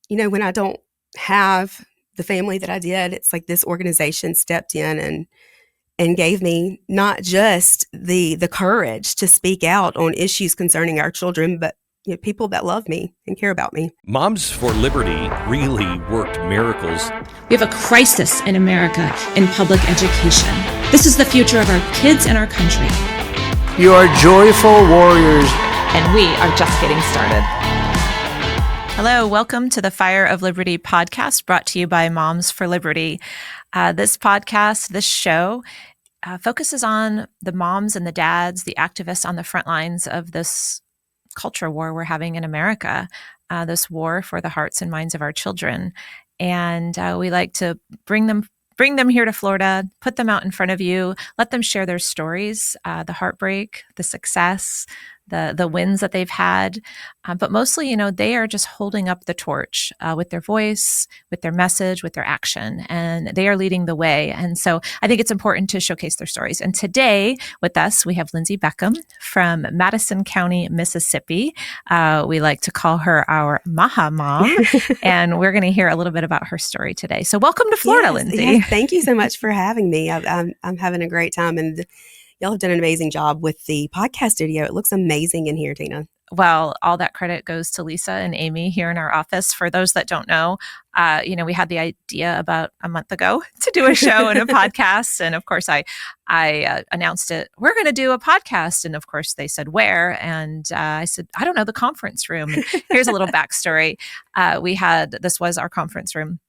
when I don't have the family that I did, it's like this organization stepped in and gave me not just the courage to speak out on issues concerning our children, but people that love me and care about me. Moms for Liberty really worked miracles. We have a crisis in America in public education. This is the future of our kids and our country. You are joyful warriors. And we are just getting started. Hello, welcome to the Fire of Liberty podcast brought to you by Moms for Liberty. This podcast, this show, focuses on the moms and the dads, the activists on the front lines of this culture war we're having in America, this war for the hearts and minds of our children. And we like to bring them here to Florida, put them out in front of you, let them share their stories, the heartbreak, the success, the wins that they've had. But mostly, they are just holding up the torch with their voice, with their message, with their action, and they are leading the way. And so I think it's important to showcase their stories. And today with us, we have Lindsey Beckham from Madison County, Mississippi. We like to call her our MAHA mom, and we're going to hear a little bit about her story today. So welcome to Florida, Lindsey. Yes, thank you so much for having me. I'm having a great time, and y'all have done an amazing job with the podcast studio. It looks amazing in here, Tina. Well, all that credit goes to Lisa and Amy here in our office. For those that don't know, we had the idea about a month ago to do a show and a podcast. And of course, I announced it. We're going to do a podcast. And of course, they said, where? And I said, I don't know, the conference room. Here's a little backstory. This was our conference room.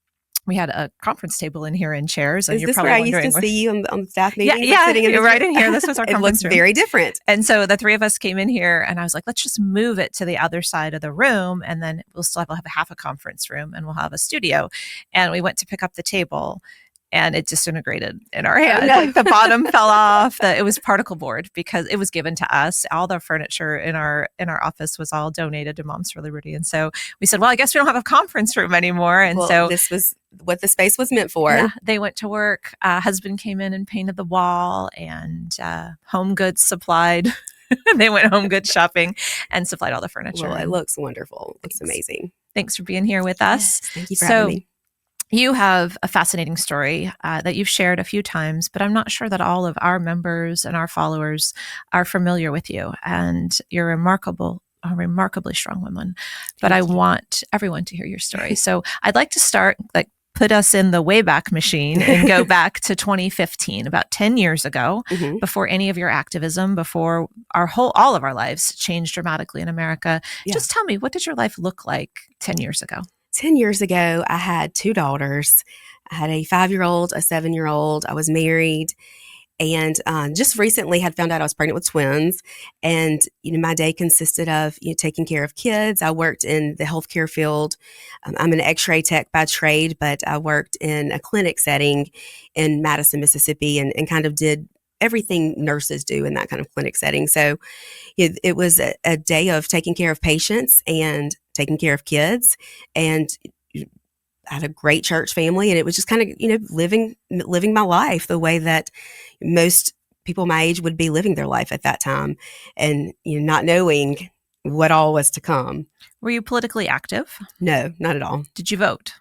We had a conference table in here and chairs. And Is this where I used to see you on staff meetings? Yeah, you're right in here. This was our conference room. It looks very different. And so the three of us came in here and I was like, let's just move it to the other side of the room. And then we'll have half a conference room and we'll have a studio. And we went to pick up the table and it disintegrated in our hand. Like the bottom fell off. It was particle board because it was given to us. All the furniture in our office was all donated to Moms for Liberty. And so we said, well, I guess we don't have a conference room anymore. And so this was what the space was meant for. Yeah, they went to work. Husband came in and painted the wall, and Home Goods supplied. They went Home Goods shopping and supplied all the furniture. Well, it looks wonderful. It looks amazing. Thanks for being here with us. Yes, thank you for having me. You have a fascinating story that you've shared a few times, but I'm not sure that all of our members and our followers are familiar with you. And you're a remarkably strong woman. But I want everyone to hear your story. So I'd like to start, put us in the Wayback Machine and go back to 2015, about 10 years ago, before any of your activism, before all of our lives changed dramatically in America. Yeah. Just tell me, what did your life look like 10 years ago? 10 years ago, I had two daughters. I had a 5-year-old, a 7-year-old. I was married, and just recently had found out I was pregnant with twins. And, my day consisted of, taking care of kids. I worked in the healthcare field. I'm an x-ray tech by trade, but I worked in a clinic setting in Madison, Mississippi, and kind of did everything nurses do in that kind of clinic setting. So it was a day of taking care of patients and taking care of kids, and I had a great church family, and it was just kind of, living my life the way that most people my age would be living their life at that time, and not knowing what all was to come. Were you politically active? No, not at all. Did you vote?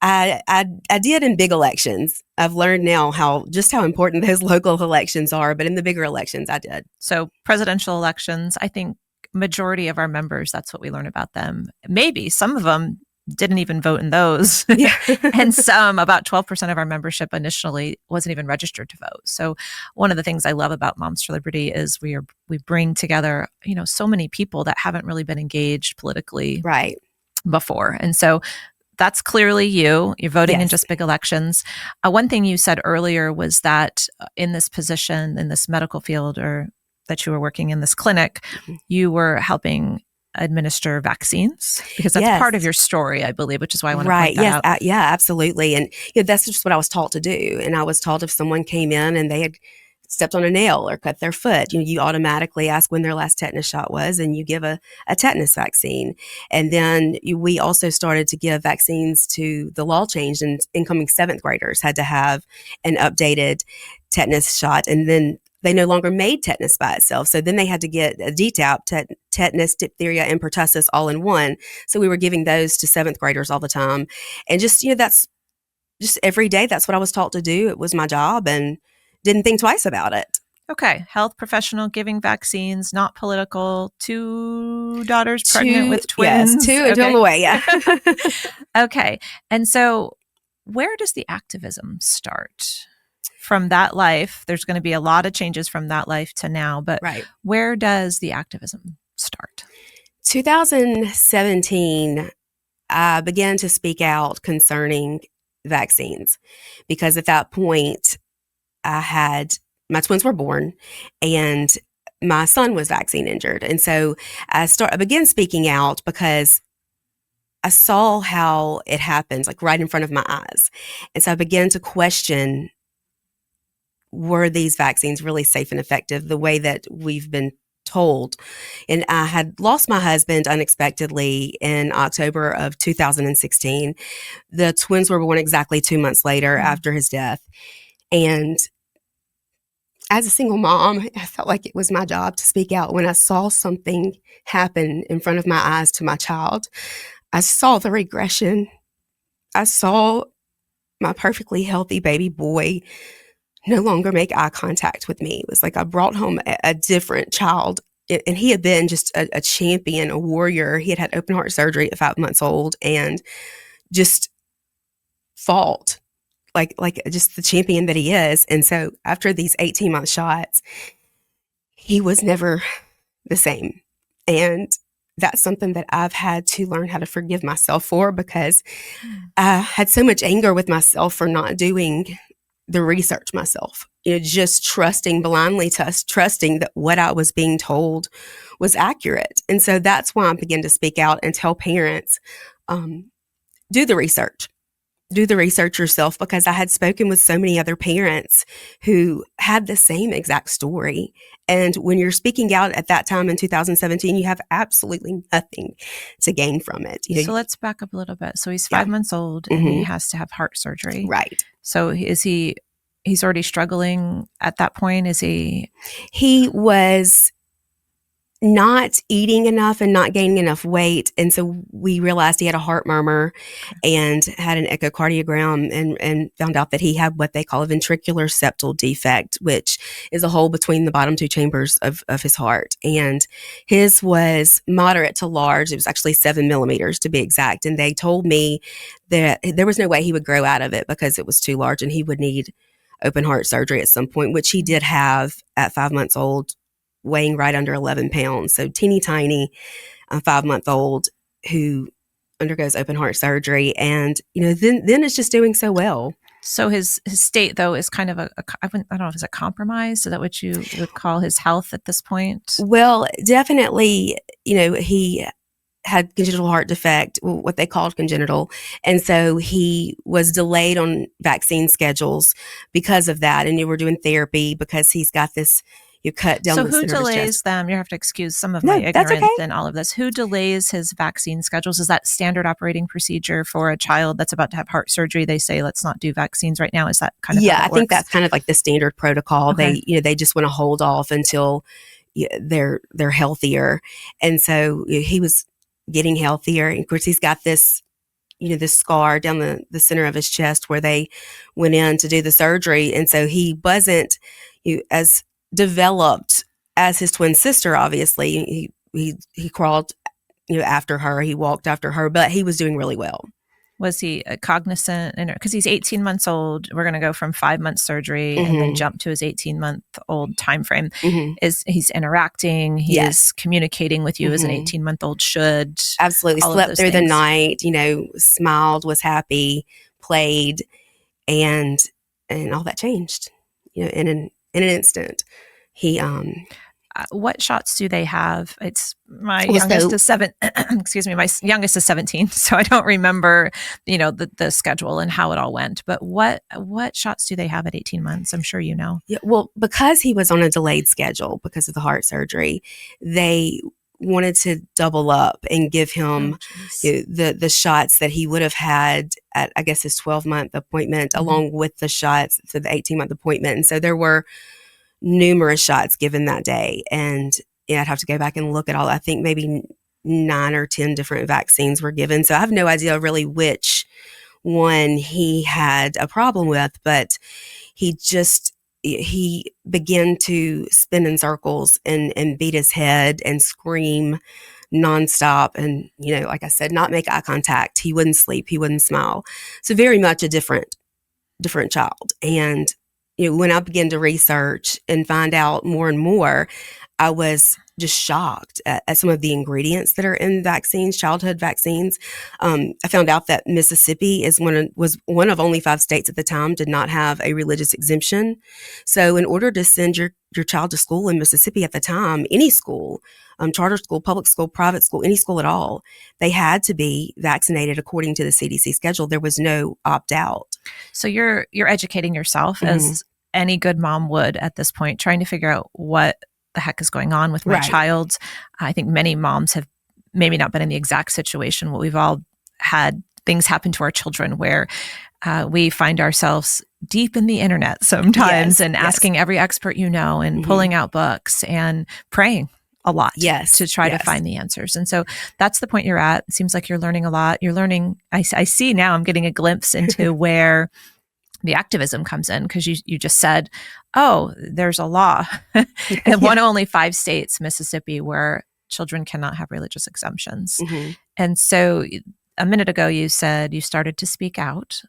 I did in big elections. I've learned now just how important those local elections are, but in the bigger elections, I did. So presidential elections, I think majority of our members, that's what we learn about them. Maybe some of them didn't even vote in those. Yeah. And some, about 12% of our membership initially wasn't even registered to vote. So one of the things I love about Moms for Liberty is we bring together, so many people that haven't really been engaged politically before. And so that's clearly you. You're voting in just big elections. One thing you said earlier was that in this position, in this medical field, or that you were working in this clinic, you were helping administer vaccines, because that's part of your story, I believe, which is why I want to point that out. Yeah, absolutely. And that's just what I was taught to do. And I was taught if someone came in and they had stepped on a nail or cut their foot, you automatically ask when their last tetanus shot was, and you give a tetanus vaccine. And then we also started to give vaccines to the law changed, and incoming 7th graders had to have an updated tetanus shot. And then they no longer made tetanus by itself. So then they had to get a DTaP, tetanus, diphtheria, and pertussis all in one. So we were giving those to 7th graders all the time. And just, that's just every day. That's what I was taught to do. It was my job, and didn't think twice about it. Okay. Health professional giving vaccines, not political. 2 daughters pregnant with twins. Yes, 2 and 2 on the way. Yeah. Okay. And so where does the activism start? From that life, there's going to be a lot of changes from that life to now, but where does the activism start? 2017, I began to speak out concerning vaccines, because at that point, my twins were born and my son was vaccine injured. And so I began speaking out because I saw how it happens, like right in front of my eyes. And so I began to question, were these vaccines really safe and effective the way that we've been told? And I had lost my husband unexpectedly in October of 2016. The twins were born exactly 2 months later after his death. And as a single mom, I felt like it was my job to speak out when I saw something happen in front of my eyes to my child. I saw the regression. I saw my perfectly healthy baby boy no longer make eye contact with me. It was like I brought home a different child, and he had been just a champion, a warrior. He had open heart surgery at 5 months old and just fought like just the champion that he is. And so after these 18-month shots, he was never the same. And that's something that I've had to learn how to forgive myself for, because I had so much anger with myself for not doing the research myself, just blindly trusting that what I was being told was accurate. And so that's why I began to speak out and tell parents, do the research yourself, because I had spoken with so many other parents who had the same exact story. And when you're speaking out at that time in 2017, you have absolutely nothing to gain from it. So let's back up a little bit. So he's 5 months old and he has to have heart surgery. Right. So he's already struggling at that point? He was not eating enough and not gaining enough weight. And so we realized he had a heart murmur and had an echocardiogram and found out that he had what they call a ventricular septal defect, which is a hole between the bottom 2 chambers of his heart. And his was moderate to large. It was actually 7 millimeters to be exact. And they told me that there was no way he would grow out of it because it was too large and he would need open heart surgery at some point, which he did have at 5 months old, weighing right under 11 pounds. So teeny tiny 5-month-old who undergoes open heart surgery. And, then it's just doing so well. So his state, though, is kind of I don't know if it's a compromise. Is that what you would call his health at this point? Well, definitely, he had congenital heart defect, what they called congenital. And so he was delayed on vaccine schedules because of that. And you were doing therapy because he's got this, you cut down the center of his chest. So who delays them? You have to excuse some of my ignorance in all of this. Who delays his vaccine schedules? Is that standard operating procedure for a child that's about to have heart surgery? They say, let's not do vaccines right now. Is that kind of how it works? think that's kind of like the standard protocol. Okay. They just want to hold off until they're healthier. And so he was getting healthier. And of course, he's got this, this scar down the center of his chest where they went in to do the surgery. And so he wasn't as developed as his twin sister. Obviously, he crawled, after her. He walked after her, but he was doing really well. Was he cognizant? Because he's 18 months old. We're going to go from 5 months surgery and then jump to his 18-month-old time frame. He's interacting. He is communicating with you as an 18-month-old should. Absolutely. Slept through the night, smiled, was happy, played, and all that changed, in an instant. He what shots do they have? It's my youngest is 7. Excuse me, my youngest is 17, so I don't remember, the schedule and how it all went. But what shots do they have at 18 months? I'm sure you know. Yeah, well, because he was on a delayed schedule because of the heart surgery, they wanted to double up and give him the shots that he would have had at, I guess, his 12-month appointment, along with the shots for the 18-month appointment. And so there were numerous shots given that day. And I'd have to go back and look at all, I think maybe 9 or 10 different vaccines were given. So I have no idea really which one he had a problem with, but he began to spin in circles and beat his head and scream nonstop. And, like I said, not make eye contact. He wouldn't sleep. He wouldn't smile. So very much a different child. And, when I began to research and find out more and more, I was just shocked at some of the ingredients that are in vaccines, childhood vaccines. I found out that Mississippi was one of only 5 states at the time did not have a religious exemption. So in order to send your child to school in Mississippi at the time, any school, charter school, public school, private school, any school at all, they had to be vaccinated according to the CDC schedule. There was no opt-out. So you're educating yourself as any good mom would at this point, trying to figure out what the heck is going on with my child. I think many moms have maybe not been in the exact situation, but we've all had things happen to our children where we find ourselves deep in the internet sometimes and asking every expert and pulling out books and praying a lot to try to find the answers. And so that's the point you're at. It seems like you're learning a lot. You're learning, I see now I'm getting a glimpse into where the activism comes in, because you just said, oh, there's a law in one of only 5 states, Mississippi, where children cannot have religious exemptions. And so a minute ago, you said you started to speak out.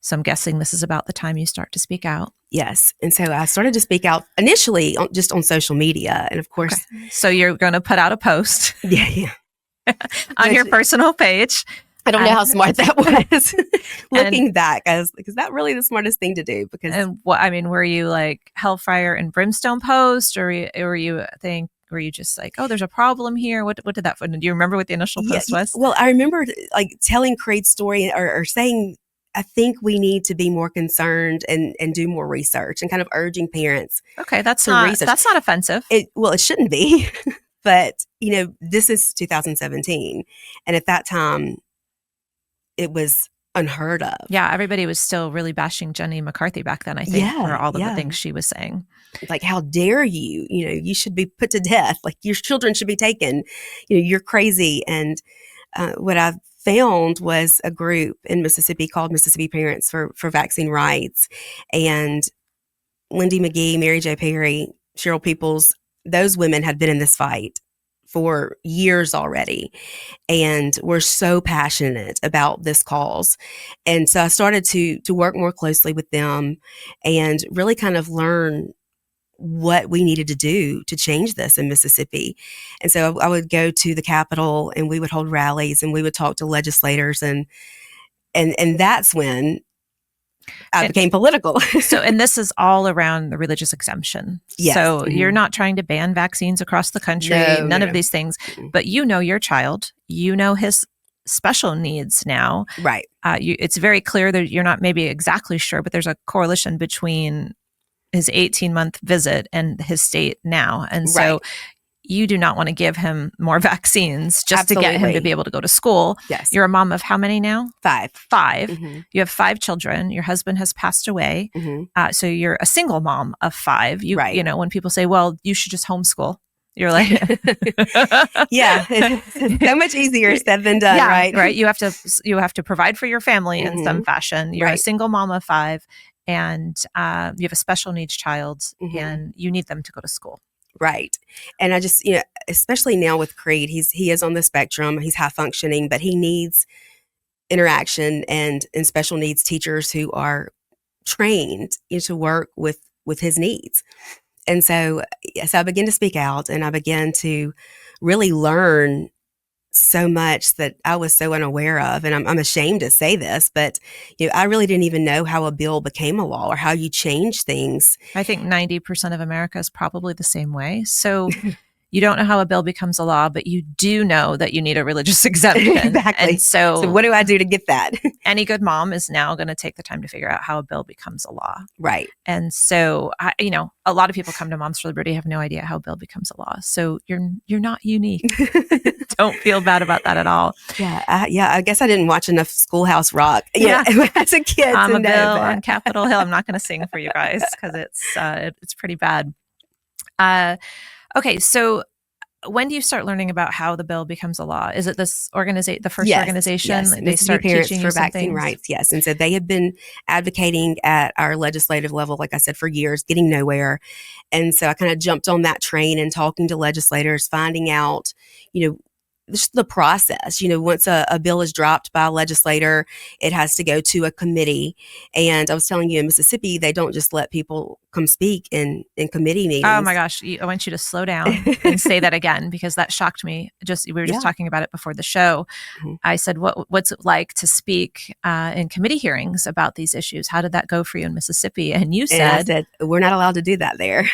So I'm guessing this is about the time you start to speak out. Yes. And so I started to speak out initially just on social media. And of course. Okay. So you're going to put out a post on your personal page. I don't know how smart that was. Looking back, is that really the smartest thing to do? Were you like hellfire and brimstone post, or were you just like, oh, there's a problem here? What did that? Do you remember what the initial post was? Well, I remember like telling Creed's story or saying, I think we need to be more concerned and do more research, and kind of urging parents. Okay, that's not offensive. It shouldn't be, but this is 2017, and at that time, it was unheard of. Yeah, everybody was still really bashing Jenny McCarthy back then, I think, for all of the things she was saying. Like, how dare you? You should be put to death. Like, your children should be taken. You're crazy. And what I found was a group in Mississippi called Mississippi Parents for Vaccine Rights. And Lindy McGee, Mary J. Perry, Cheryl Peoples, those women had been in this fight for years already, and were so passionate about this cause. And so I started to work more closely with them and really kind of learn what we needed to do to change this in Mississippi. And so I would go to the Capitol, and we would hold rallies, and we would talk to legislators, and that's when I became political. And this is all around the religious exemption. Yes. So you're not trying to ban vaccines across the country, none of these things, but your child, his special needs now. Right. It's very clear that you're not maybe exactly sure, but there's a correlation between his 18-month visit and his state now. And so you do not want to give him more vaccines just to get him to be able to go to school. Yes. You're a mom of how many now? 5. You have 5 children. Your husband has passed away. So you're a single mom of 5. When people say, well, you should just homeschool, you're like, it's so much easier said than done, right? Right. You have to provide for your family in some fashion. You're a single mom of 5, and you have a special needs child, and you need them to go to school. Right. And I just, especially now with Creed, he is on the spectrum, he's high functioning, but he needs interaction and special needs teachers who are trained to work with his needs. And so I began to speak out, and I began to really learn so much that I was so unaware of. And I'm ashamed to say this, but I really didn't even know how a bill became a law or how you change things. I think 90% of America is probably the same way. So you don't know how a bill becomes a law, but you do know that you need a religious exemption. Exactly. And so what do I do to get that? Any good mom is now going to take the time to figure out how a bill becomes a law. Right. And so, a lot of people come to Moms for Liberty have no idea how a bill becomes a law. So you're not unique. Don't feel bad about that at all. Yeah. I guess I didn't watch enough Schoolhouse Rock as a kid. I'm a bill on Capitol Hill. I'm not going to sing for you guys because it's pretty bad. Okay, so when do you start learning about how the bill becomes a law? Is it this the first Yes, organization? yes. They Mississippi start Parents teaching for you some Vaccine things? Rights, yes. And so they have been advocating at our legislative level, like I said, for years, getting nowhere. And so I kind of jumped on that train and talking to legislators, finding out, just the process. Once a bill is dropped by a legislator, it has to go to a committee. And I was telling you, in Mississippi, they don't just let people come speak in committee meetings. Oh my gosh, I want you to slow down and say that again, because that shocked me. We were just talking about it before the show. Mm-hmm. I said, what's it like to speak in committee hearings about these issues? How did that go for you in Mississippi? And you said, I said, we're not allowed to do that there.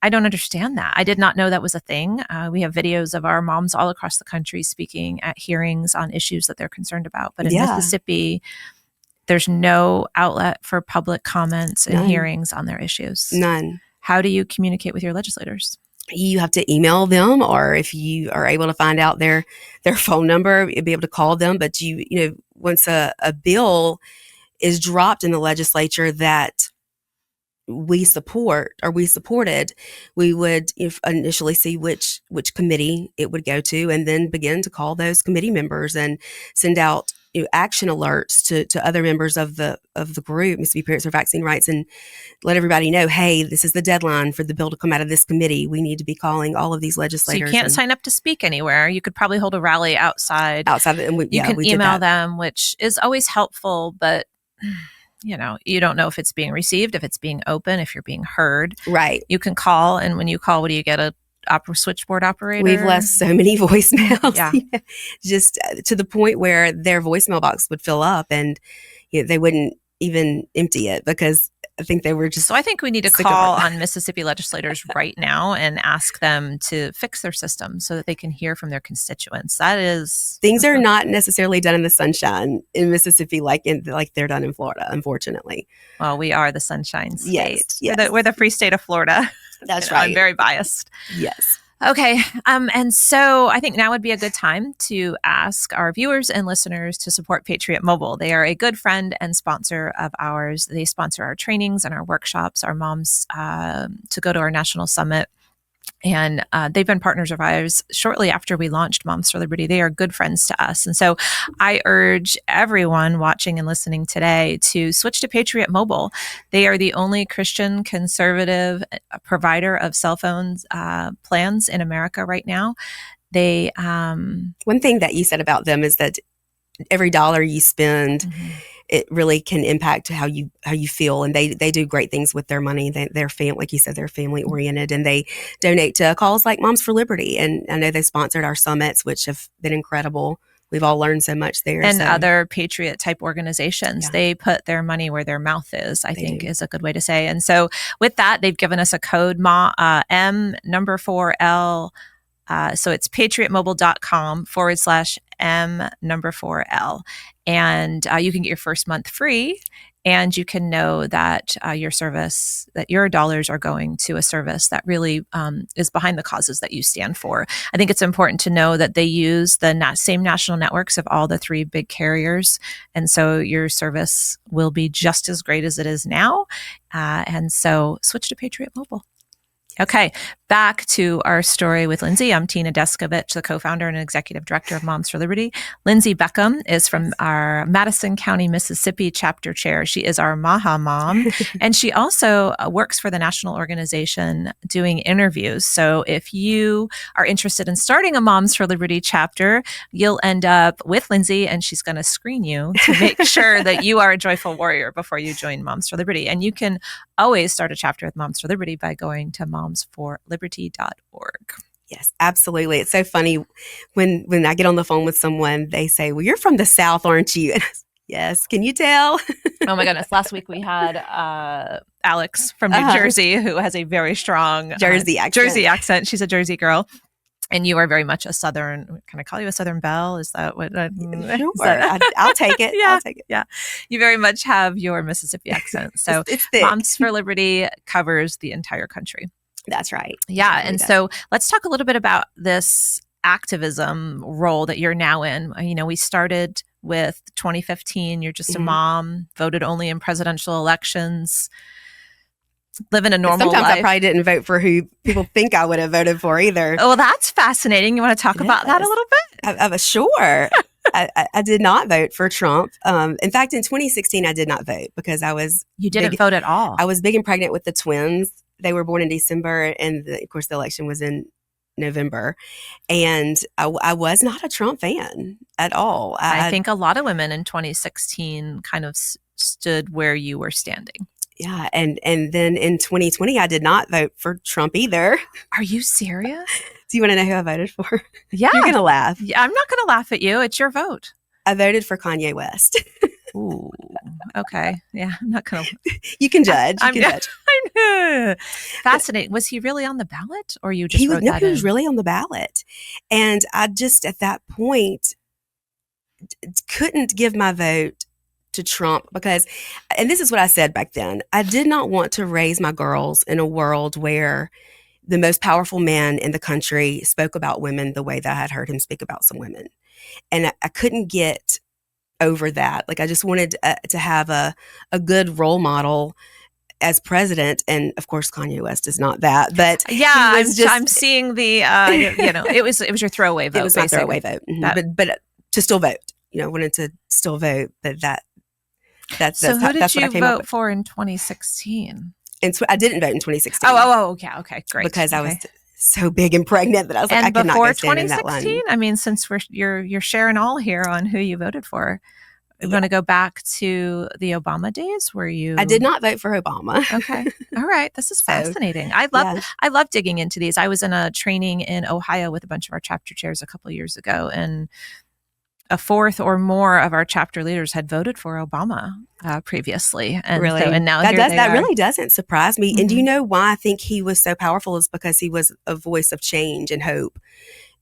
I don't understand that. I did not know that was a thing. We have videos of our moms all across the country speaking at hearings on issues that they're concerned about. But in Mississippi, there's no outlet for public comments and hearings on their issues. None. How do you communicate with your legislators? You have to email them, or if you are able to find out their phone number, you'll be able to call them. But once a bill is dropped in the legislature that we supported, we would initially see which committee it would go to, and then begin to call those committee members and send out action alerts to other members of the group, Mississippi Parents for Vaccine Rights, and let everybody know, hey, this is the deadline for the bill to come out of this committee. We need to be calling all of these legislators. So you can't sign up to speak anywhere. You could probably hold a rally outside. And you can email them, which is always helpful, but you don't know if it's being received, if it's being open, if you're being heard. Right. You can call, and when you call, what do you get? A switchboard operator? We've left so many voicemails. Yeah. Just to the point where their voicemail box would fill up, and they wouldn't even empty it because I think they were just. So I think we need to call on Mississippi legislators right now and ask them to fix their system so that they can hear from their constituents. Things are not necessarily done in the sunshine in Mississippi like they're done in Florida, unfortunately. Well, we are the sunshine state. Yes. We're the free state of Florida. That's right. I'm very biased. Yes. Okay. And so I think now would be a good time to ask our viewers and listeners to support Patriot Mobile. They are a good friend and sponsor of ours. They sponsor our trainings and our workshops, our moms to go to our national summit. And they've been partners of ours shortly after we launched Moms for Liberty. They are good friends to us. And so I urge everyone watching and listening today to switch to Patriot Mobile. They are the only Christian conservative provider of cell phones plans in America right now. They one thing that you said about them is that every dollar you spend, it really can impact how you feel, and they do great things with their money. They're like you said, they're family oriented, and they donate to causes like Moms for Liberty. And I know they sponsored our summits, which have been incredible. We've all learned so much there. And other Patriot type organizations, they put their money where their mouth is, I think is a good way to say. And so with that, they've given us a code M4L. So it's patriotmobile.com/M4L. And you can get your first month free, and you can know that your dollars are going to a service that really is behind the causes that you stand for. I think it's important to know that they use the same national networks of all the three big carriers. And so your service will be just as great as it is now. And so switch to Patriot Mobile. Okay, back to our story with Lindsey. I'm Tina Deskovich, the co-founder and executive director of Moms for Liberty. Lindsey Beckham is from our Madison County, Mississippi chapter chair. She is our MAHA mom, and she also works for the national organization doing interviews. So if you are interested in starting a Moms for Liberty chapter, you'll end up with Lindsey, and she's going to screen you to make sure that you are a joyful warrior before you join Moms for Liberty. And you can always start a chapter with Moms for Liberty by going to momsforliberty.org. Yes, absolutely. It's so funny when I get on the phone with someone, they say, well, you're from the South, aren't you? And yes. Can you tell? Oh my goodness. Last week we had Alex from New Jersey, who has a very strong Jersey accent. She's a Jersey girl. And you are very much a Southern, can I call you a Southern Belle? Is that what? Sure. I'll take it. Yeah, I'll take it. Yeah. You very much have your Mississippi accent. So it's thick. Moms for Liberty covers the entire country. That's right. Yeah. And so let's talk a little bit about this activism role that you're now in. We started with 2015. You're just a mom, voted only in presidential elections. living a normal Sometimes life. I probably didn't vote for who people think I would have voted for either. Oh, that's fascinating. You want to talk about that a little bit? Sure. I did not vote for Trump. In fact, in 2016, I did not vote because I was You didn't vote at all. I was big and pregnant with the twins. They were born in December, and of course, the election was in November. And I was not a Trump fan at all. I think a lot of women in 2016 kind of stood where you were standing. Yeah. And then in 2020, I did not vote for Trump either. Are you serious? Do you want to know who I voted for? Yeah. You're going to laugh. Yeah, I'm not going to laugh at you. It's your vote. I voted for Kanye West. Ooh. Okay. Yeah. I'm not going to. You can judge. You can judge. I know. Fascinating. Was he really on the ballot, or you just wrote that he in? was really on the ballot. And I just, at that point, couldn't give my vote to Trump because, and this is what I said back then, I did not want to raise my girls in a world where the most powerful man in the country spoke about women the way that I had heard him speak about some women. And I couldn't get over that. Like, I just wanted to have a good role model as president. And of course, Kanye West is not that, but yeah, I'm seeing the, it was your throwaway vote. It was my throwaway vote, but to still vote, wanted to still vote, but that's so who did you vote with. for in 2016? And I didn't vote in 2016. Okay, great. Because I was so big and pregnant that I was like, I could not go stand in that line. And before 2016, I mean, since you're sharing all here on who you voted for, we want to go back to the Obama days where you. I did not vote for Obama. Okay, all right, this is fascinating. I love digging into these. I was in a training in Ohio with a bunch of our chapter chairs a couple of years ago, and a fourth or more of our chapter leaders had voted for Obama previously. And really? And now that really doesn't surprise me. Mm-hmm. And do you know why I think he was so powerful is because he was a voice of change and hope.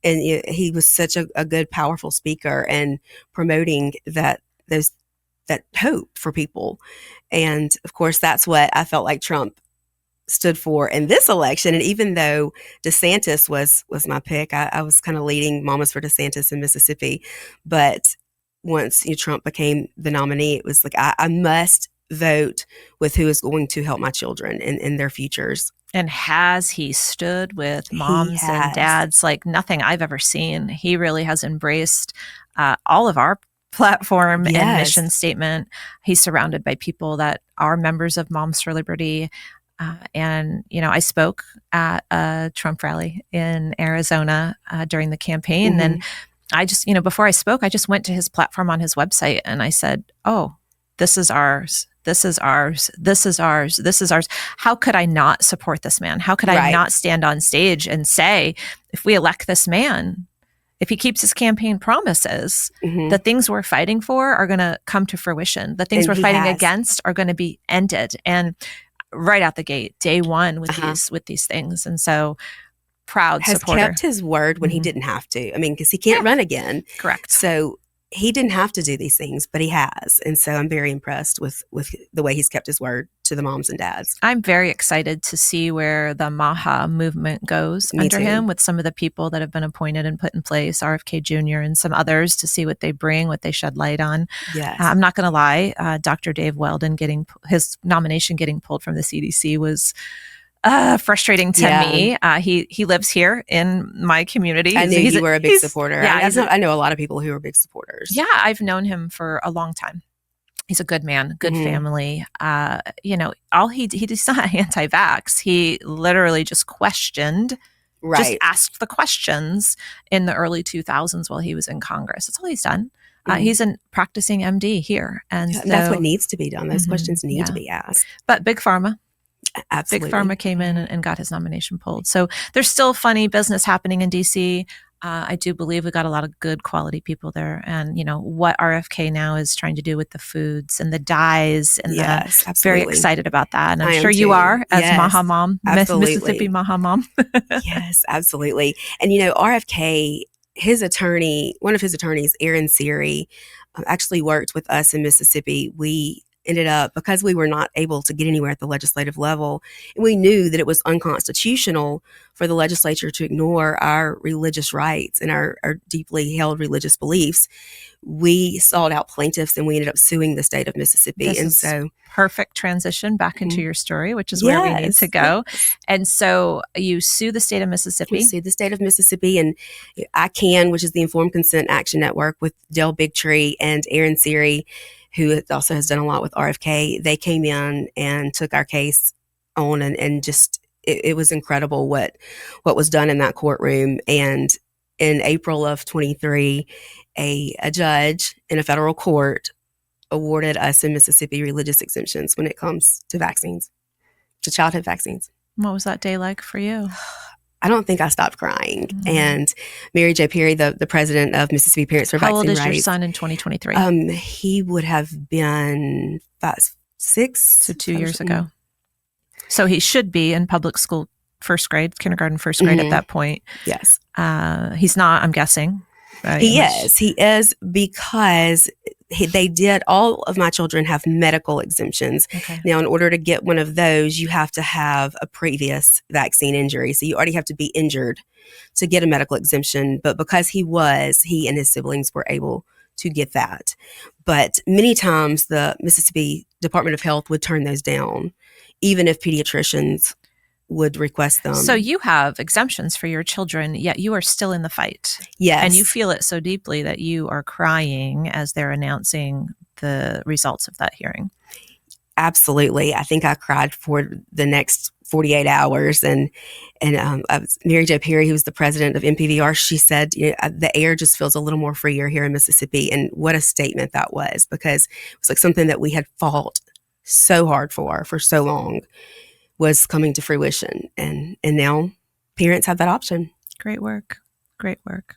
And he was such a good, powerful speaker and promoting that hope for people. And of course, that's what I felt like Trump stood for in this election. And even though DeSantis was my pick, I was kind of leading Mamas for DeSantis in Mississippi. But once Trump became the nominee, it was like, I must vote with who is going to help my children in their futures. And has he stood with moms and dads like nothing I've ever seen? He really has embraced all of our platform and mission statement. He's surrounded by people that are members of Moms for Liberty. And, I spoke at a Trump rally in Arizona during the campaign. Mm-hmm. And I just, before I spoke, I just went to his platform on his website and I said, oh, this is ours. This is ours. This is ours. This is ours. How could I not support this man? How could I not stand on stage and say, if we elect this man, if he keeps his campaign promises, mm-hmm. the things we're fighting for are going to come to fruition. The things we're fighting against are going to be ended. And right out the gate, day one with these things. And so proud supporter. Has kept his word when he didn't have to. I mean, because he can't run again. Correct. So he didn't have to do these things, but he has. And so I'm very impressed with the way he's kept his word to the moms and dads. I'm very excited to see where the MAHA movement goes under him with some of the people that have been appointed and put in place, RFK Jr. and some others, to see what they bring, what they shed light on. Yes. I'm not going to lie. Dr. Dave Weldon his nomination getting pulled from the CDC was frustrating to me. He lives here in my community. I knew you were a big supporter. Yeah, I know a lot of people who are big supporters. Yeah, I've known him for a long time. He's a good man, good family. All he's not anti-vax. He literally just questioned, just asked the questions in the early 2000s while he was in Congress. That's all he's done. He's a practicing MD here. And that's what needs to be done. Those questions need to be asked. But Big Pharma. Absolutely. Big Pharma came in and got his nomination pulled. So there's still funny business happening in DC. I do believe we got a lot of good quality people there. And, what RFK now is trying to do with the foods and the dyes. And very excited about that. And I'm sure you are as MAHA mom, Mississippi MAHA mom. Yes, absolutely. And, RFK, one of his attorneys, Aaron Seary, actually worked with us in Mississippi. We ended up, because we were not able to get anywhere at the legislative level, and we knew that it was unconstitutional for the legislature to ignore our religious rights and our deeply held religious beliefs, we sought out plaintiffs and we ended up suing the state of Mississippi. This and is so perfect transition back into your story, which is where we need to go. Yes. And so you sue the state of Mississippi. We sued the state of Mississippi, and ICANN, which is the Informed Consent Action Network, with Del Bigtree and Aaron Seary, who also has done a lot with RFK, they came in and took our case on, and just it was incredible what was done in that courtroom. And in April of 23, a judge in a federal court awarded us in Mississippi religious exemptions when it comes to vaccines, to childhood vaccines. What was that day like for you? I don't think I stopped crying. And Mary J. Perry, the president of Mississippi Parents for How Vaccine old is Rights, your son in 2023? He would have been 6. So 2 years ago. So he should be in public school kindergarten, first grade at that point. Yes. He's not, I'm guessing. He is because all of my children have medical exemptions. Okay. Now, in order to get one of those, you have to have a previous vaccine injury. So you already have to be injured to get a medical exemption. But because he and his siblings were able to get that. But many times the Mississippi Department of Health would turn those down, even if pediatricians would request them. So you have exemptions for your children, yet you are still in the fight. Yes. And you feel it so deeply that you are crying as they're announcing the results of that hearing. Absolutely. I think I cried for the next 48 hours. And Mary Jo Perry, who was the president of MPVR, she said, the air just feels a little more freer here in Mississippi. And what a statement that was, because it was like something that we had fought so hard for so long was coming to fruition. And now parents have that option. Great work. Great work.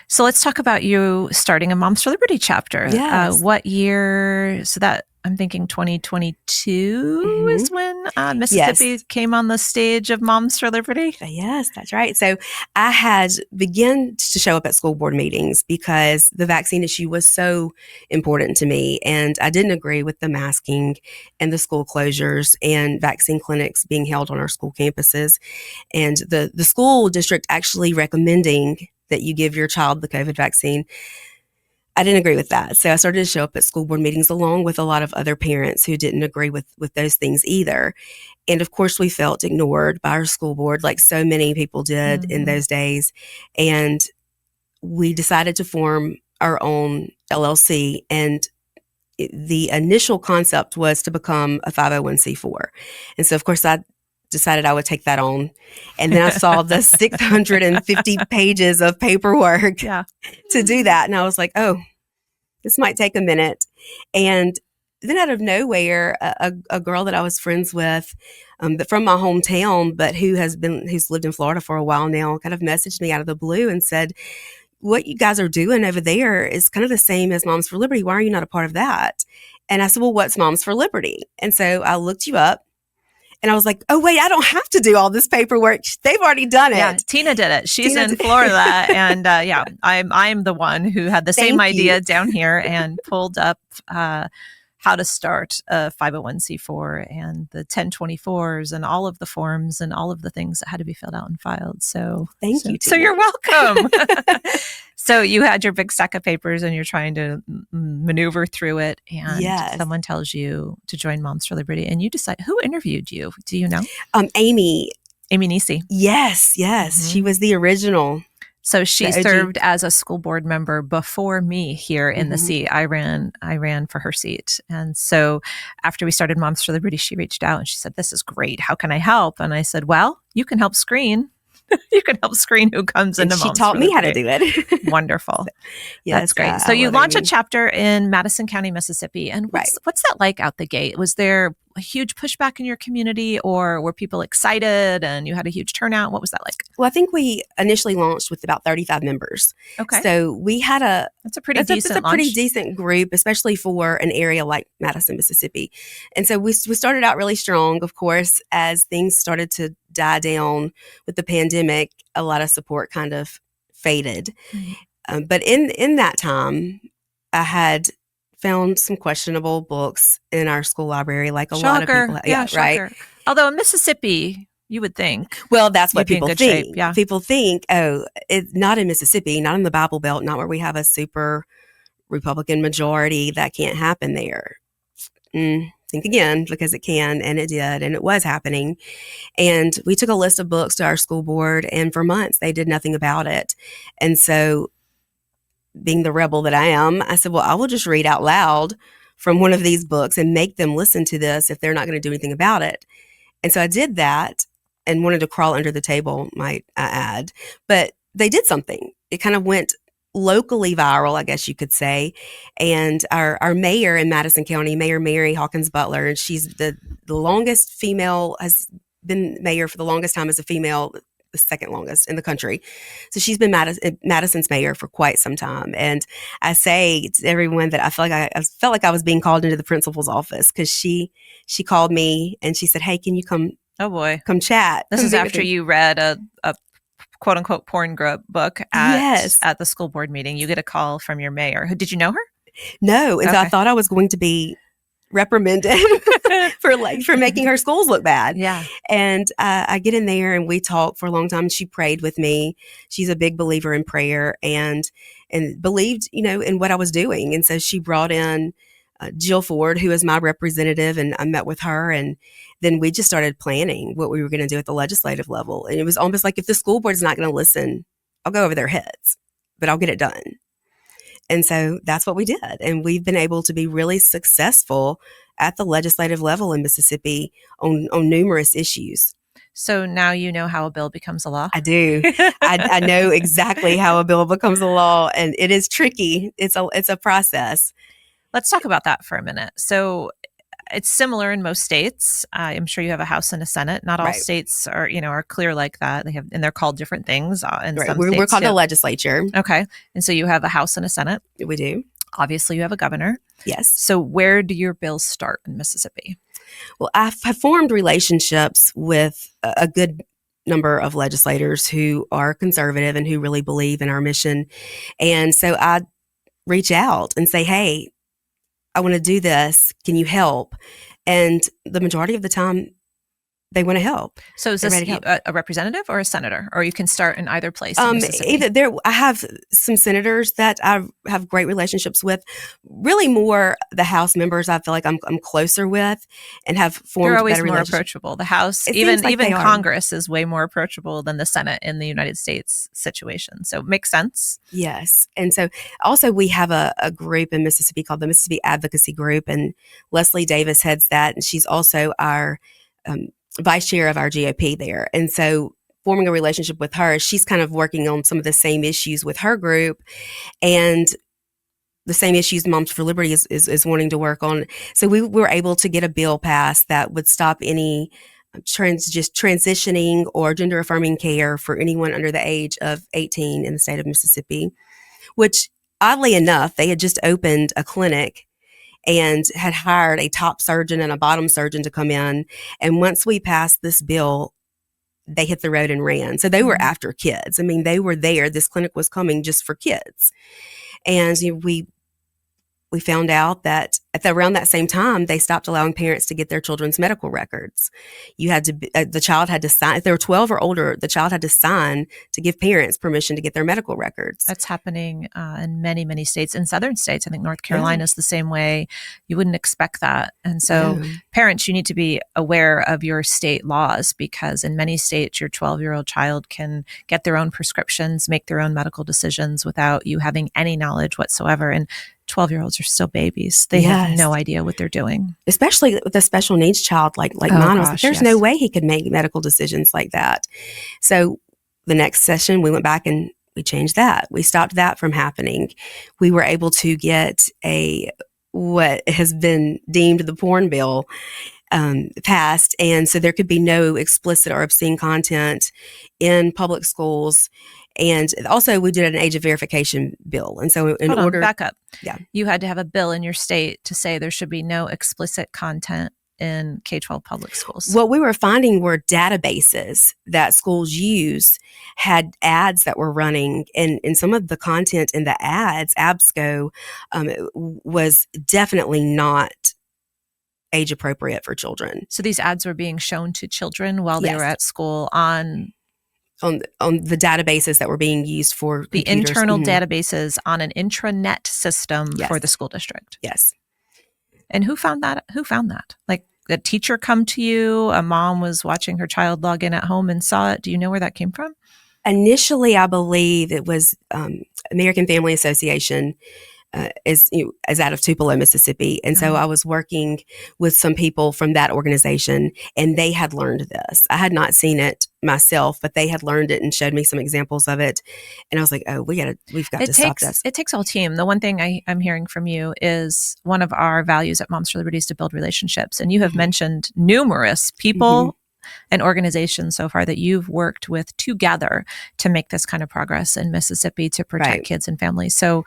So let's talk about you starting a Moms for Liberty chapter. Yes. What year? So that I'm thinking 2022 is when Mississippi came on the stage of Moms for Liberty. Yes, that's right. So I had begun to show up at school board meetings because the vaccine issue was so important to me. And I didn't agree with the masking and the school closures and vaccine clinics being held on our school campuses. And the school district actually recommending that you give your child the COVID vaccine. I didn't agree with that. So I started to show up at school board meetings along with a lot of other parents who didn't agree with those things either. And of course, we felt ignored by our school board, like so many people did in those days. And we decided to form our own LLC. And the initial concept was to become a 501c4. And so, of course, I decided I would take that on. And then I saw the 650 pages of paperwork to do that. And I was like, oh, this might take a minute. And then out of nowhere, a girl that I was friends with from my hometown, but who's lived in Florida for a while now, kind of messaged me out of the blue and said, what you guys are doing over there is kind of the same as Moms for Liberty. Why are you not a part of that? And I said, well, what's Moms for Liberty? And so I looked you up. And I was like, oh, wait, I don't have to do all this paperwork. They've already done it. Yeah, Tina did it. She's in Florida. And I'm the one who had the same idea down here and pulled up how to start a 501c4 and the 1024s and all of the forms and all of the things that had to be filled out and filed. So thank you. So you're welcome. So you had your big stack of papers and you're trying to maneuver through it. And someone tells you to join Moms for Liberty and you decide, who interviewed you? Do you know? Amy Nisi. Yes. She was the original. So she served as a school board member before me here in the seat. I ran for her seat. And so after we started Moms for Liberty, she reached out and she said, this is great. How can I help? And I said, well, you can help screen. You can help screen who comes into Moms for Liberty. She taught me how to do it. Wonderful. That's great. So you launch a chapter in Madison County, Mississippi. And what's that like out the gate? Was there a huge pushback in your community or were people excited and you had a huge turnout? What was that like? Well, I think we initially launched with about 35 members. Okay. So we had that's a pretty decent group, especially for an area like Madison, Mississippi. And so we started out really strong. Of course, as things started to die down with the pandemic, a lot of support kind of faded. But in that time, I had found some questionable books in our school library, like a lot of people. Yeah, right. shocker. Although in Mississippi, you would think. Well, that's what You'd be in people good think. shape, yeah. People think, oh, it's not in Mississippi, not in the Bible Belt, not where we have a super Republican majority. That can't happen there. Think again, because it can, and it did, and it was happening. And we took a list of books to our school board, and for months they did nothing about it. And so, being the rebel that I am, I said, well, I will just read out loud from one of these books and make them listen to this if they're not going to do anything about it. And so I did that and wanted to crawl under the table, might I add. But they did something. It kind of went locally viral, I guess you could say. And our mayor in Madison County, Mayor Mary Hawkins Butler, and she's the longest female, has been mayor for the longest time as a female, the second longest in the country. So she's been Madison's mayor for quite some time. And I say to everyone that I felt like I was being called into the principal's office, because she called me and she said, hey, can you come? Oh boy. Come chat. This is after you read a quote unquote porn book at the school board meeting. You get a call from your mayor. Did you know her? No. And so I thought I was going to be reprimanded for making her schools look bad. Yeah. And I get in there and we talked for a long time. She prayed with me. She's a big believer in prayer and believed, in what I was doing. And so she brought in Jill Ford, who is my representative, and I met with her, and then we just started planning what we were going to do at the legislative level. And it was almost like, if the school board is not going to listen, I'll go over their heads, but I'll get it done. And so that's what we did. And we've been able to be really successful at the legislative level in Mississippi on numerous issues. So now you know how a bill becomes a law? I do. I know exactly how a bill becomes a law, and it is tricky. It's a process. Let's talk about that for a minute. So it's similar in most states. I'm sure you have a House and a Senate. Not all states are clear like that. And they're called different things. In some We're states called too. the legislature. Okay. And so you have a House and a Senate. We do. Obviously, you have a governor. Yes. So where do your bills start in Mississippi? Well, I've formed relationships with a good number of legislators who are conservative and who really believe in our mission. And so I reach out and say, hey, I want to do this. Can you help? And the majority of the time, they want to help. So is this a representative or a senator? Or you can start in either place in Mississippi? Either I have some senators that I have great relationships with. Really more the House members I feel like I'm closer with and have formed They're always better more relationships. approachable. The House, It even seems like they are. Congress is way more approachable than the Senate in the United States situation. So it makes sense. Yes. And so also we have a group in Mississippi called the Mississippi Advocacy Group, and Leslie Davis heads that. And she's also our vice chair of our GOP there. And so forming a relationship with her, she's kind of working on some of the same issues with her group and the same issues Moms for Liberty is wanting to work on. So we were able to get a bill passed that would stop any transitioning or gender affirming care for anyone under the age of 18 in the state of Mississippi, which oddly enough, they had just opened a clinic and had hired a top surgeon and a bottom surgeon to come in. And once we passed this bill, they hit the road and ran. So they were after kids. I mean, they were there. This clinic was coming just for kids. And we found out that around that same time, they stopped allowing parents to get their children's medical records. You had to, the child had to sign, if they were 12 or older, the child had to sign to give parents permission to get their medical records. That's happening in many, many states. In southern states, I think North Carolina is the same way. You wouldn't expect that. And so parents, you need to be aware of your state laws, because in many states, your 12-year-old child can get their own prescriptions, make their own medical decisions without you having any knowledge whatsoever. And 12-year-olds are still babies. They have no idea what they're doing. Especially with a special needs child like mine. Was, there's no way he could make medical decisions like that. So the next session, we went back and we changed that. We stopped that from happening. We were able to get what has been deemed the porn bill passed. And so there could be no explicit or obscene content in public schools. And also we did an age of verification bill. And so in order, back up. Yeah. You had to have a bill in your state to say there should be no explicit content in K-12 public schools? What we were finding were databases that schools use had ads that were running, and some of the content in the ads, ABSCO, was definitely not age appropriate for children. So these ads were being shown to children while they Yes. were at school on the databases that were being used for the computers. internal databases on an intranet system Yes. for the school district. Yes. And who found that? Like a teacher come to you, a mom was watching her child log in at home and saw it. Do you know where that came from? Initially, I believe it was American Family Association is out of Tupelo, Mississippi. And so I was working with some people from that organization, and they had learned this. I had not seen it myself, but they had learned it and showed me some examples of it. And I was like, oh, we've got to stop this. It takes a whole team. The one thing I'm hearing from you is one of our values at Moms for Liberty is to build relationships. And you have mentioned numerous people and organizations so far that you've worked with together to make this kind of progress in Mississippi to protect kids and families. So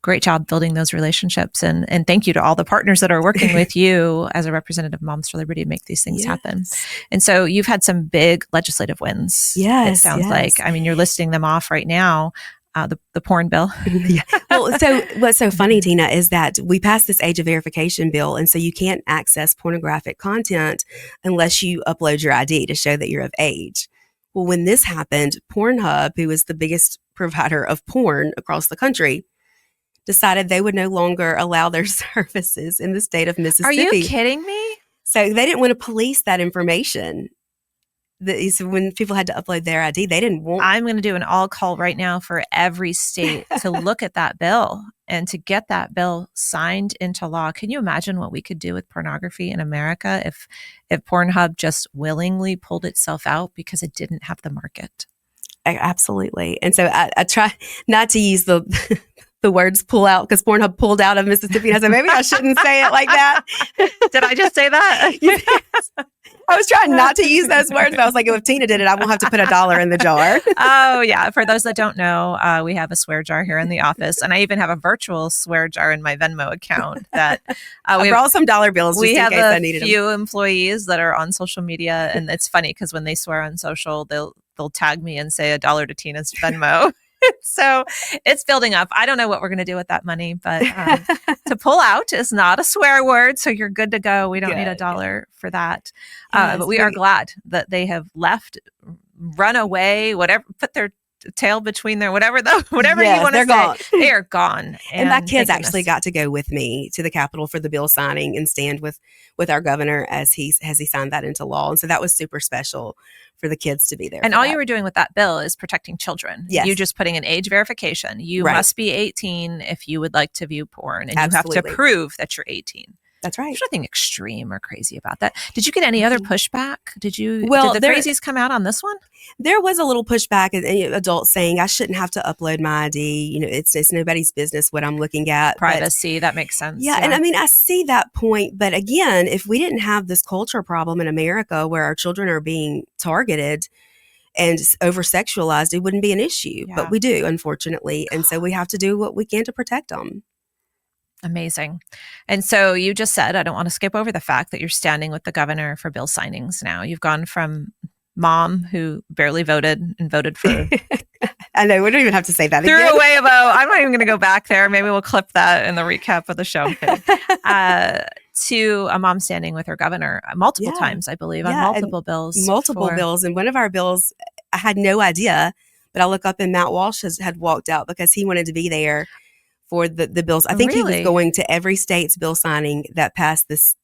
great job building those relationships. And thank you to all the partners that are working with you as a representative of Moms for Liberty to make these things happen. And so you've had some big legislative wins. It sounds like. I mean, you're listing them off right now. The porn bill. Well, so what's so funny, Tina, is that we passed this age of verification bill. And so you can't access pornographic content unless you upload your ID to show that you're of age. Well, when this happened, Pornhub, who is the biggest provider of porn across the country, decided they would no longer allow their services in the state of Mississippi. Are you kidding me? So they didn't want to police that information. So when people had to upload their ID, they didn't want. I'm going to do an all call right now for every state to look at that bill and to get that bill signed into law. Can you imagine what we could do with pornography in America if Pornhub just willingly pulled itself out because it didn't have the market? Absolutely. And so I try not to use the words pull out, because Pornhub pulled out of Mississippi. And I said, maybe I shouldn't say it like that. Did I just say that? Yes. I was trying not to use those words, but I was like, if Tina did it, I won't have to put $1 in the jar. Oh, yeah. For those that don't know, we have a swear jar here in the office. And I even have a virtual swear jar in my Venmo account that we brought some dollar bills just in case I We needed have a few employees that are on social media. And it's funny because when they swear on social, they'll tag me and say $1 to Tina's Venmo. So it's building up. I don't know what we're going to do with that money, but to pull out is not a swear word. So you're good to go. We don't need $1 for that. But we are glad that they have left, run away, whatever, put their tail between their whatever you want to say. Gone. They are gone. And my kids actually got to go with me to the Capitol for the bill signing and stand with our governor as he signed that into law. And so that was super special for the kids to be there. And all you were doing with that bill is protecting children. Yes. You just putting an age verification. You must be 18 if you would like to view porn, and Absolutely. you have to prove that you're 18. That's right. There's nothing extreme or crazy about that. Did you get any other pushback? Did the crazies come out on this one? There was a little pushback, adults saying I shouldn't have to upload my ID. It's nobody's business what I'm looking at. Privacy, that makes sense. Yeah, and I mean, I see that point. But again, if we didn't have this culture problem in America where our children are being targeted and over-sexualized, it wouldn't be an issue. Yeah. But we do, unfortunately. And so we have to do what we can to protect them. Amazing. And so you just said, I don't want to skip over the fact that you're standing with the governor for bill signings now. You've gone from mom who barely voted and voted for. I know, we don't even have to say that threw again. away a vote. I'm not even going to go back there. Maybe we'll clip that in the recap of the show. To a mom standing with her governor multiple times, I believe, on multiple bills. Bills. And one of our bills, I had no idea, but I look up and Matt Walsh had walked out because he wanted to be there for the bills. I think he was going to every state's bill signing that passed this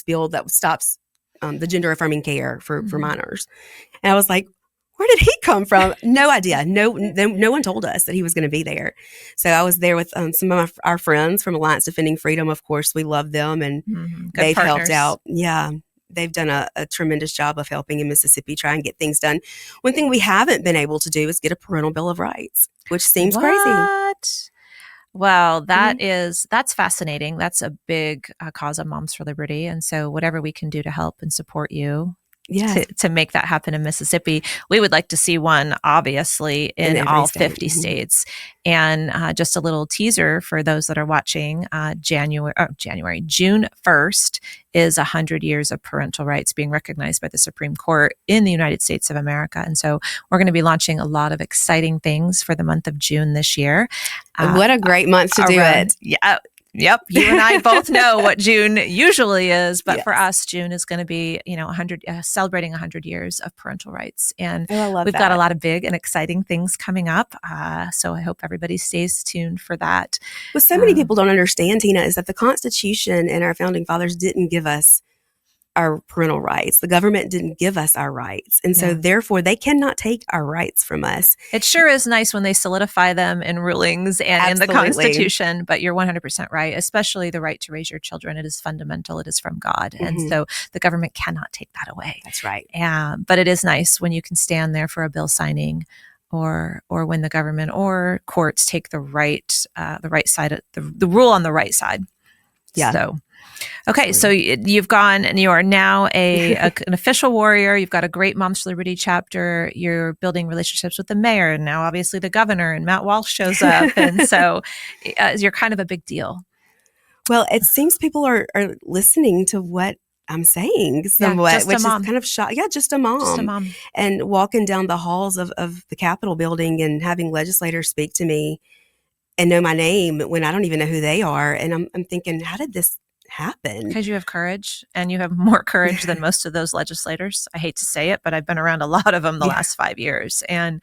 bill that stops the gender affirming care for minors. And I was like, where did he come from? No idea. No one told us that he was going to be there. So I was there with some of our friends from Alliance Defending Freedom. Of course, we love them, and they've helped out. Yeah. They've done a tremendous job of helping in Mississippi try and get things done. One thing we haven't been able to do is get a parental bill of rights, which seems crazy. Well, that's fascinating. That's a big cause of Moms for Liberty. And so whatever we can do to help and support you, Yes. to make that happen in Mississippi. We would like to see one, obviously, in every all state. 50 states. And just a little teaser for those that are watching, June 1st is 100 years of parental rights being recognized by the Supreme Court in the United States of America. And so we're going to be launching a lot of exciting things for the month of June this year. What a great month to do it. Yeah. Yep. You and I both know what June usually is, but for us, June is going to be, celebrating 100 years of parental rights. And we've got a lot of big and exciting things coming up. So I hope everybody stays tuned for that. What so many people don't understand, Tina, is that the Constitution and our founding fathers didn't give us our parental rights. The government didn't give us our rights. And so therefore they cannot take our rights from us. It sure is nice when they solidify them in rulings and in the Constitution, but you're 100% right, especially the right to raise your children. It is fundamental. It is from God. And so the government cannot take that away. That's right. But it is nice when you can stand there for a bill signing or when the government or courts take the right side, the rule on the right side. Yeah. So, okay, so you've gone and you are now an official warrior. You've got a great Moms for Liberty chapter. You're building relationships with the mayor and now obviously the governor, and Matt Walsh shows up. And so you're kind of a big deal. Well, it seems people are listening to what I'm saying somewhat, which is kind of shock. Yeah, just a mom. Just a mom. And walking down the halls of the Capitol building and having legislators speak to me and know my name when I don't even know who they are. And I'm thinking, how did this happen? Because you have courage, and you have more courage than most of those legislators. I hate to say it, but I've been around a lot of them the last 5 years. And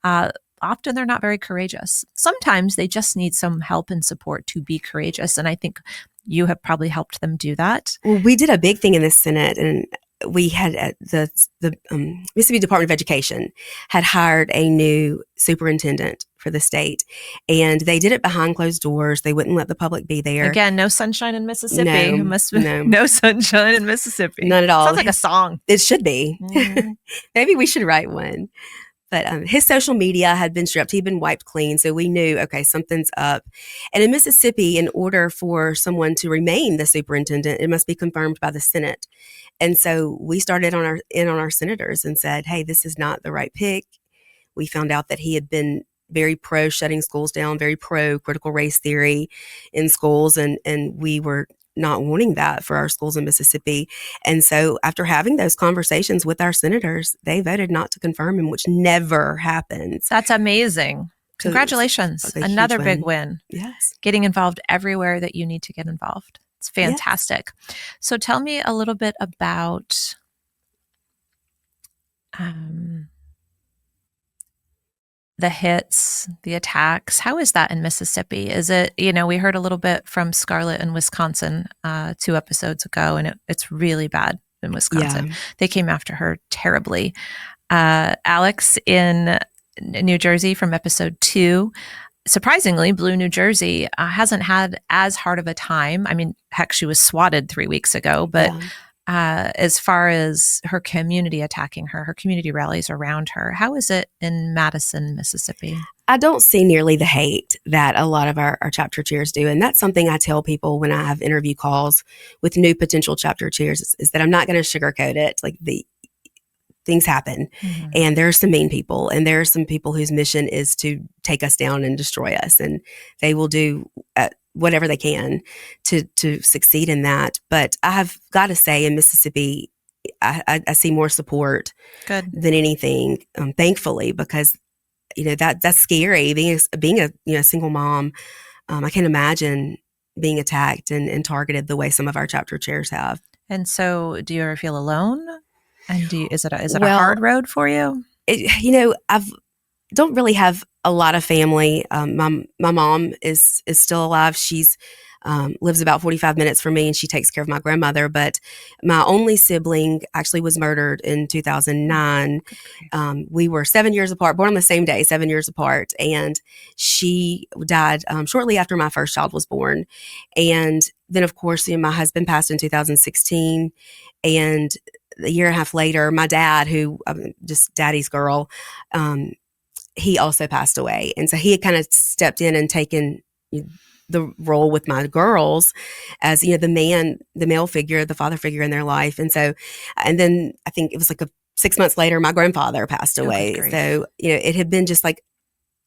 often they're not very courageous. Sometimes they just need some help and support to be courageous. And I think you have probably helped them do that. Well, we did a big thing in the Senate, and we had the Mississippi Department of Education had hired a new superintendent for the state, and they did it behind closed doors. They wouldn't let the public be there. Again, no sunshine in Mississippi. No, no sunshine in Mississippi. None at all. Sounds like a song. It should be. Mm-hmm. Maybe we should write one. But his social media had been stripped. He'd been wiped clean. So we knew, okay, something's up. And in Mississippi, in order for someone to remain the superintendent, it must be confirmed by the Senate. And so we started on our senators and said, hey, this is not the right pick. We found out that he had been very pro shutting schools down, very pro critical race theory in schools. And we were not wanting that for our schools in Mississippi. And so after having those conversations with our senators, they voted not to confirm him, which never happens. That's amazing. Congratulations. Another big win. Yes. Getting involved everywhere that you need to get involved. It's fantastic. Yes. So tell me a little bit about the hits, the attacks. How is that in Mississippi? Is it, we heard a little bit from Scarlett in Wisconsin 2 episodes ago, and it's really bad in Wisconsin. Yeah. They came after her terribly. Alex in New Jersey from episode 2, surprisingly, Blue New Jersey hasn't had as hard of a time. I mean, heck, she was swatted 3 weeks ago, but as far as her community attacking her community rallies around her, how is it in Madison, Mississippi? I don't see nearly the hate that a lot of our chapter chairs do. And that's something I tell people when I have interview calls with new potential chapter chairs is that I'm not going to sugarcoat it. Like things happen, and there are some mean people, and there are some people whose mission is to take us down and destroy us, and they will do whatever they can to succeed in that. But I have got to say, in Mississippi, I see more support than anything, thankfully, because that's scary. Being a single mom, I can't imagine being attacked and targeted the way some of our chapter chairs have. And so, do you ever feel alone? And is it a hard road for you? I don't really have a lot of family. My mom is still alive. She's lives about 45 minutes from me, and she takes care of my grandmother. But my only sibling actually was murdered in 2009. We were 7 years apart, born on the same day, 7 years apart. And she died shortly after my first child was born. And then, of course, my husband passed in 2016. And a year and a half later, my dad, who just daddy's girl, he also passed away. And so he had kind of stepped in and taken the role with my girls as, the male figure, the father figure in their life. And so, and then I think it was like 6 months later, my grandfather passed away. So, it had been just like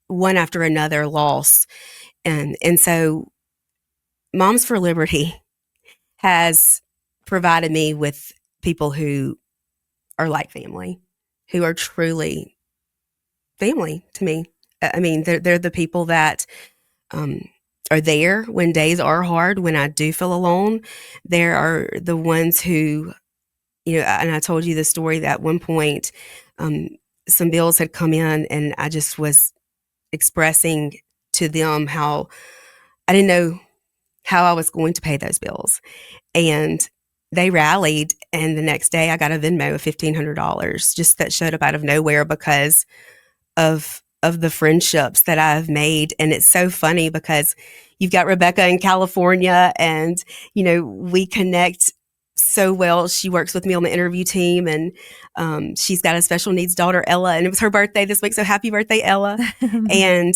one after another loss. And so Moms for Liberty has provided me with people who are like family, who are truly family to me. I mean, they're the people that are there when days are hard, when I do feel alone. There are the ones who, and I told you the story that at one point, some bills had come in and I just was expressing to them how I didn't know how I was going to pay those bills. And they rallied, and the next day I got a Venmo of $1,500 just that showed up out of nowhere because of the friendships that I've made. And it's so funny because you've got Rebecca in California, and we connect so well. She works with me on the interview team, and she's got a special needs daughter, Ella, and it was her birthday this week. So happy birthday, Ella. And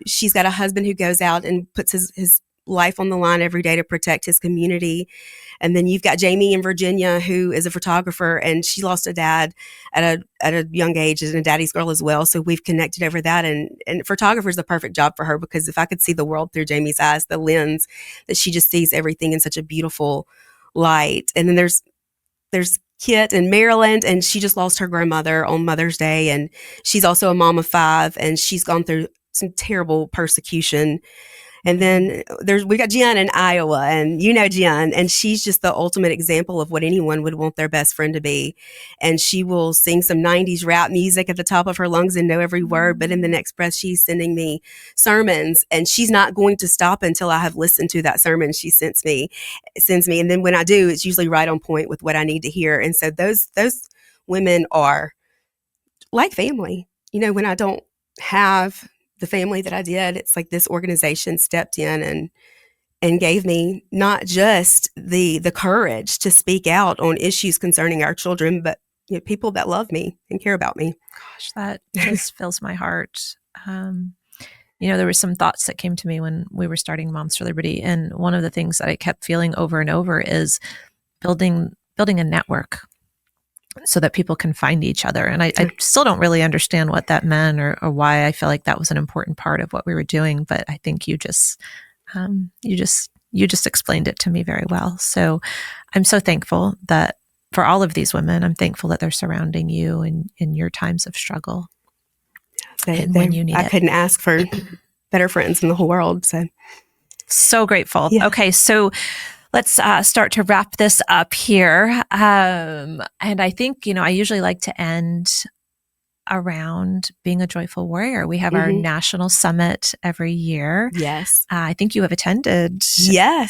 she's got a husband who goes out and puts his life on the line every day to protect his community. And then you've got Jamie in Virginia, who is a photographer, and she lost a dad at a young age and a daddy's girl as well. So we've connected over that. And photographer is the perfect job for her, because if I could see the world through Jamie's eyes, the lens that she just sees everything in such a beautiful light. And then there's Kit in Maryland, and she just lost her grandmother on Mother's Day. And she's also a mom of 5, and she's gone through some terrible persecution. And then we got Jen in Iowa, and Jen, and she's just the ultimate example of what anyone would want their best friend to be. And she will sing some 90s rap music at the top of her lungs and know every word, but in the next breath, she's sending me sermons, and she's not going to stop until I have listened to that sermon she sends me. And then when I do, it's usually right on point with what I need to hear. And so those women are like family. When I don't have the family that I did, it's like this organization stepped in and gave me not just the courage to speak out on issues concerning our children, but people that love me and care about me. Gosh, that just fills my heart. There were some thoughts that came to me when we were starting Moms for Liberty, and one of the things that I kept feeling over and over is building a network so that people can find each other. And I still don't really understand what that meant or why I feel like that was an important part of what we were doing. But I think you just explained it to me very well. So I'm so thankful that for all of these women, I'm thankful that they're surrounding you in your times of struggle. When you need it. I couldn't ask for better friends in the whole world. So grateful. Yeah. Okay. So let's start to wrap this up here. And I think, I usually like to end around being a joyful warrior. We have our national summit every year. Yes. I think you have attended. Yes.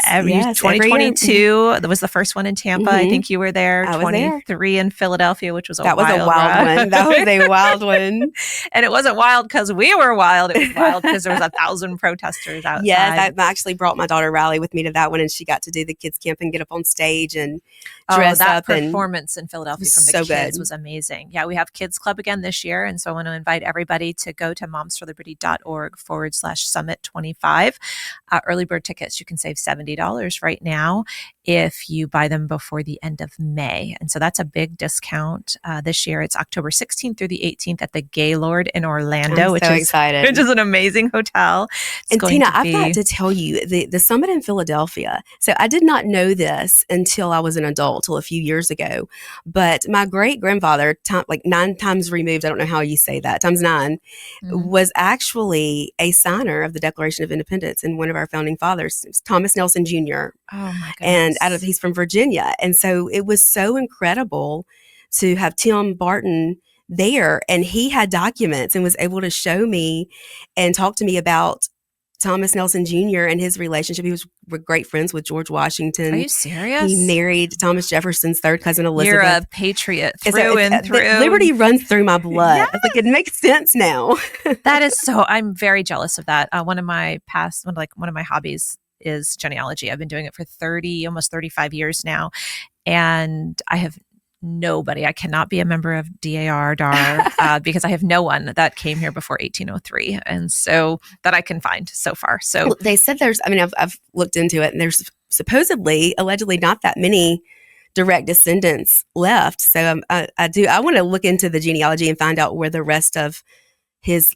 2022. That was the first one in Tampa. I think you were there. I was 23 in Philadelphia, which was that was a wild one. That was a wild one. And it wasn't wild because we were wild. It was wild because there was 1,000 protesters outside. Yes. I actually brought my daughter Riley with me to that one, and she got to do the kids camp and get up on stage and dress up. That performance in Philadelphia from the so kids good. Was amazing. Yeah, we have Kids Club again this year. And so I want to invite everybody to go to momsforliberty.org/summit25. Early bird tickets, you can save $70 right now if you buy them before the end of May. And so that's a big discount this year. It's October 16th through the 18th at the Gaylord in Orlando, which is an amazing hotel. And Tina, I've got to tell you, the summit in Philadelphia. So I did not know this until I was an adult, till a few years ago. But my great grandfather, like 9 times removed, I don't know how you say that, times 9, was actually a signer of the Declaration of Independence and one of our founding fathers. It was Thomas Nelson Jr. Oh my goodness. And he's from Virginia. And so it was so incredible to have Tim Barton there, and he had documents and was able to show me and talk to me about Thomas Nelson Jr. and his relationship. He was great friends with George Washington. Are you serious? He married Thomas Jefferson's third cousin, Elizabeth. You're a patriot through and through. Liberty runs through my blood. Yes. It's like, it makes sense now. That is so. I'm very jealous of that. One of my hobbies is genealogy. I've been doing it for almost 35 years now, and I have nobody. I cannot be a member of DAR because I have no one that came here before 1803, and so that I can find so far. So Well, they said there's, I mean, I've looked into it, and there's supposedly, allegedly, not that many direct descendants left. So I want to look into the genealogy and find out where the rest of his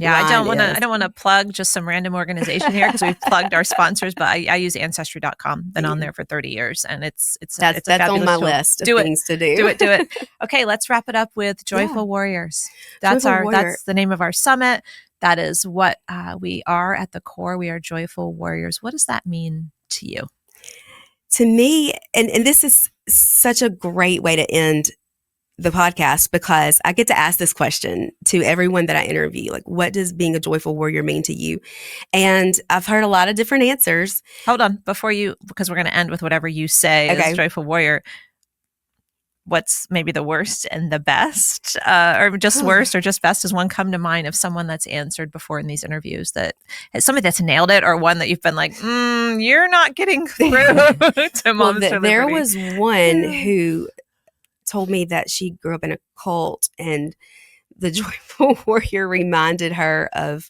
I don't line is. want to plug just some random organization here because we've plugged our sponsors, but I use Ancestry.com. Been on there for 30 years, and it's That's a on my tool. list of Do it. things to do. Do it. Okay, let's wrap it up with Joyful Warriors. That's Joyful Warrior. That's the name of our summit. That is what we are at the core. We are Joyful Warriors. What does that mean to you? To me, and this is such a great way to end the podcast, because I get to ask this question to everyone that I interview, like, what does being a joyful warrior mean to you? And I've heard a lot of different answers. Hold on, because we're going to end with whatever you say as joyful warrior. What's maybe the worst and the best, or just worst or just best? Does one come to mind of someone that's answered before in these interviews, that somebody that's nailed it, or one that you've been like, you're not getting through to Moms for Liberty? There was one who told me that she grew up in a cult, and the joyful warrior reminded her of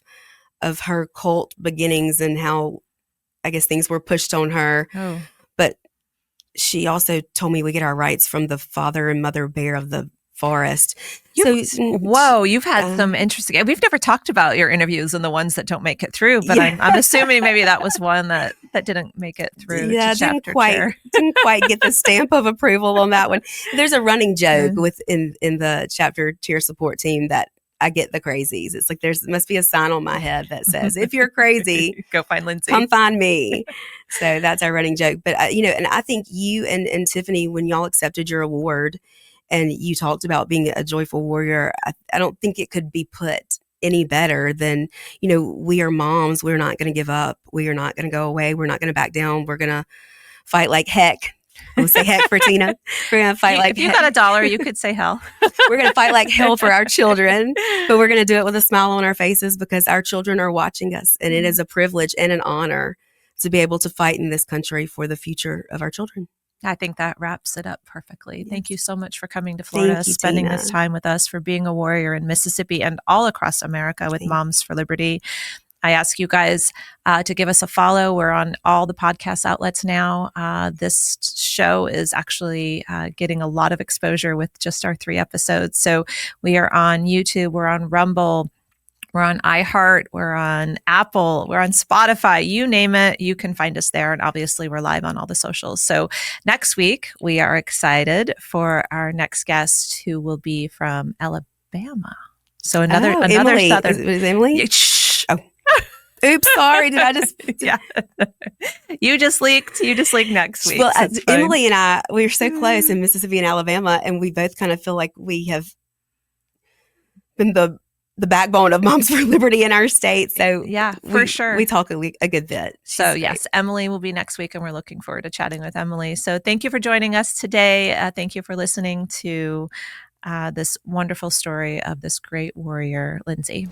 her cult beginnings and how, I guess, things were pushed on her. Oh. But she also told me we get our rights from the father and mother bear of the forest. Whoa, you've had some interesting. We've never talked about your interviews and the ones that don't make it through, but I'm assuming maybe that was one that didn't make it through. Yeah, to didn't quite get the stamp of approval on that one. There's a running joke in the chapter chair support team that I get the crazies. It's like must be a sign on my head that says, if you're crazy, go find Lindsey. Come find me. So that's our running joke. But and I think you and Tiffany, when y'all accepted your award and you talked about being a joyful warrior, I don't think it could be put any better than, we are moms. We're not going to give up. We are not going to go away. We're not going to back down. We're going to fight like heck. I'm going to say heck for Tina. We're going to fight like heck. If you got $1, you could say hell. We're going to fight like hell for our children, but we're going to do it with a smile on our faces because our children are watching us. And it is a privilege and an honor to be able to fight in this country for the future of our children. I think that wraps it up perfectly. Yes. Thank you so much for coming to Florida, spending this time with us, for being a warrior in Mississippi and all across America with Moms for Liberty. I ask you guys to give us a follow. We're on all the podcast outlets now. This show is actually getting a lot of exposure with just our 3 episodes. So we are on YouTube, we're on Rumble, we're on iHeart, we're on Apple, we're on Spotify, you name it, you can find us there. And obviously we're live on all the socials. So next week, we are excited for our next guest, who will be from Alabama. So another Emily. Southern. Is Emily? Shh. Oh. Oops, sorry. Did I just? Yeah. You just leaked next week. Well, Emily and I, we're so close in Mississippi and Alabama, and we both kind of feel like we have been the backbone of Moms for Liberty in our state. So yeah, for sure. We talk a good bit. So yes, Emily will be next week, and we're looking forward to chatting with Emily. So thank you for joining us today. Thank you for listening to this wonderful story of this great warrior, Lindsey.